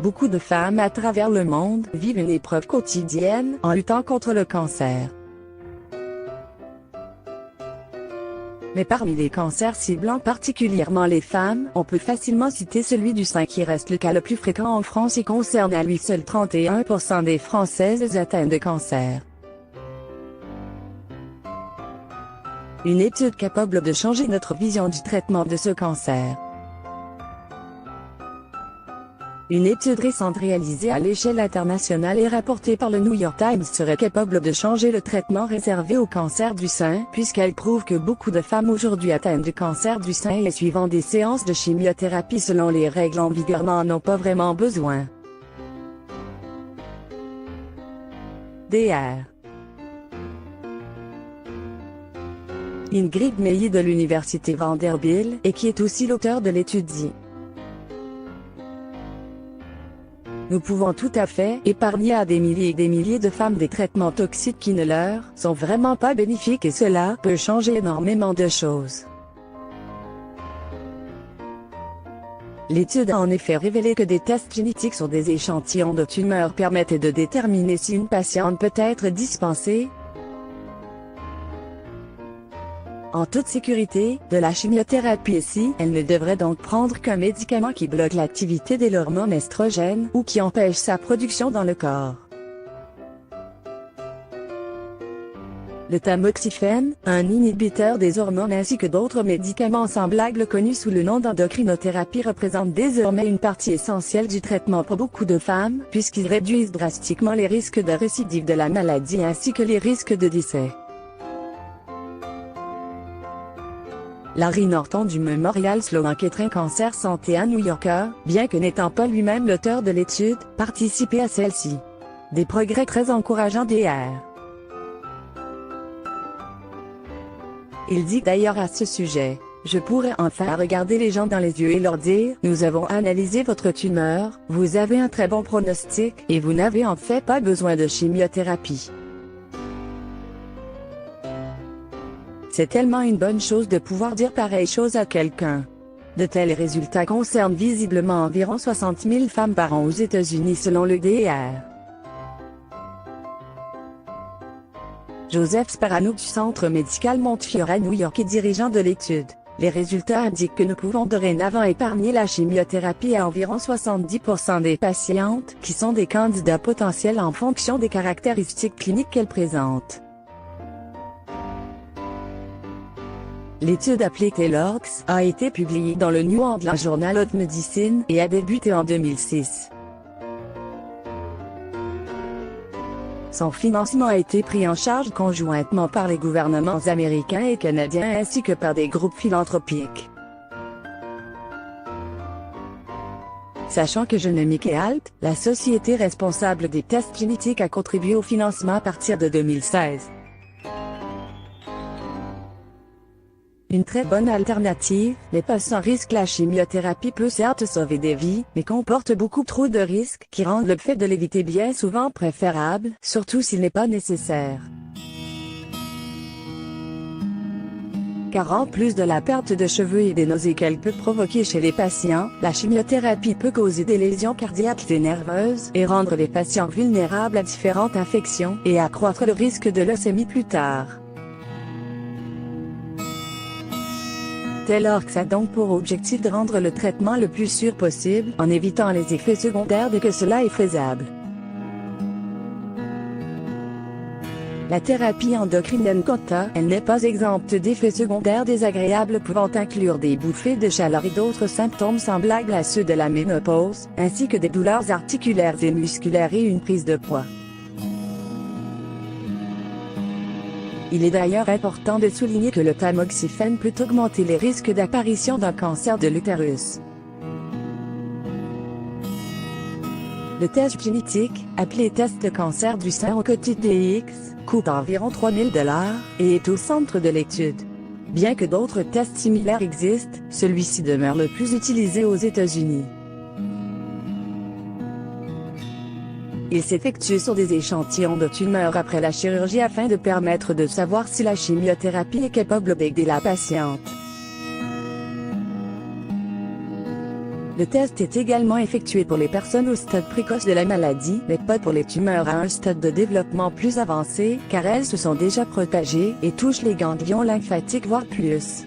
Beaucoup de femmes à travers le monde vivent une épreuve quotidienne en luttant contre le cancer. Mais parmi les cancers ciblant particulièrement les femmes, on peut facilement citer celui du sein qui reste le cas le plus fréquent en France et concerne à lui seul 31% des Françaises atteintes de cancer. Une étude capable de changer notre vision du traitement de ce cancer. Une étude récente réalisée à l'échelle internationale et rapportée par le New York Times serait capable de changer le traitement réservé au cancer du sein, puisqu'elle prouve que beaucoup de femmes aujourd'hui atteintes du cancer du sein et suivant des séances de chimiothérapie selon les règles en vigueur n'en ont pas vraiment besoin. Dr. Ingrid Meilly de l'Université Vanderbilt, et qui est aussi l'auteur de l'étude dit: nous pouvons tout à fait épargner à des milliers et des milliers de femmes des traitements toxiques qui ne leur sont vraiment pas bénéfiques et cela peut changer énormément de choses. L'étude a en effet révélé que des tests génétiques sur des échantillons de tumeurs permettent de déterminer si une patiente peut être dispensée en toute sécurité de la chimiothérapie et si elle ne devrait donc prendre qu'un médicament qui bloque l'activité de l'hormone estrogène ou qui empêche sa production dans le corps. Le tamoxifène, un inhibiteur des hormones ainsi que d'autres médicaments semblables connus sous le nom d'endocrinothérapie représentent désormais une partie essentielle du traitement pour beaucoup de femmes, puisqu'ils réduisent drastiquement les risques de récidive de la maladie ainsi que les risques de décès. Larry Norton du Memorial Sloan Kettering Cancer Santé à New Yorker, bien que n'étant pas lui-même l'auteur de l'étude, participait à celle-ci. Des progrès très encourageants Dr. Il dit d'ailleurs à ce sujet: je pourrais enfin regarder les gens dans les yeux et leur dire, nous avons analysé votre tumeur, vous avez un très bon pronostic, et vous n'avez en fait pas besoin de chimiothérapie. C'est tellement une bonne chose de pouvoir dire pareille chose à quelqu'un. De tels résultats concernent visiblement environ 60 000 femmes par an aux États-Unis selon le Dr. Joseph Sparano du Centre médical Montefiore à New York et dirigeant de l'étude. Les résultats indiquent que nous pouvons dorénavant épargner la chimiothérapie à environ 70% des patientes, qui sont des candidats potentiels en fonction des caractéristiques cliniques qu'elles présentent. L'étude appelée TAILORx a été publiée dans le New England Journal of Medicine et a débuté en 2006. Son financement a été pris en charge conjointement par les gouvernements américains et canadiens ainsi que par des groupes philanthropiques. Sachant que Genomic Health, la société responsable des tests génétiques, a contribué au financement à partir de 2016. Une très bonne alternative, mais pas sans risque. La chimiothérapie peut certes sauver des vies, mais comporte beaucoup trop de risques qui rendent le fait de l'éviter bien souvent préférable, surtout s'il n'est pas nécessaire. Car en plus de la perte de cheveux et des nausées qu'elle peut provoquer chez les patients, la chimiothérapie peut causer des lésions cardiaques et nerveuses et rendre les patients vulnérables à différentes infections et accroître le risque de leucémie plus tard. TAILORx a donc pour objectif de rendre le traitement le plus sûr possible, en évitant les effets secondaires dès que cela est faisable. La thérapie endocrinienne quant à elle n'est pas exempte d'effets secondaires désagréables pouvant inclure des bouffées de chaleur et d'autres symptômes semblables à ceux de la ménopause, ainsi que des douleurs articulaires et musculaires et une prise de poids. Il est d'ailleurs important de souligner que le tamoxifène peut augmenter les risques d'apparition d'un cancer de l'utérus. Le test génétique, appelé test de cancer du sein Oncotype-DX, coûte environ 3 000 $ et est au centre de l'étude. Bien que d'autres tests similaires existent, celui-ci demeure le plus utilisé aux États-Unis. Il s'effectue sur des échantillons de tumeurs après la chirurgie afin de permettre de savoir si la chimiothérapie est capable d'aider la patiente. Le test est également effectué pour les personnes au stade précoce de la maladie, mais pas pour les tumeurs à un stade de développement plus avancé, car elles se sont déjà propagées et touchent les ganglions lymphatiques voire plus.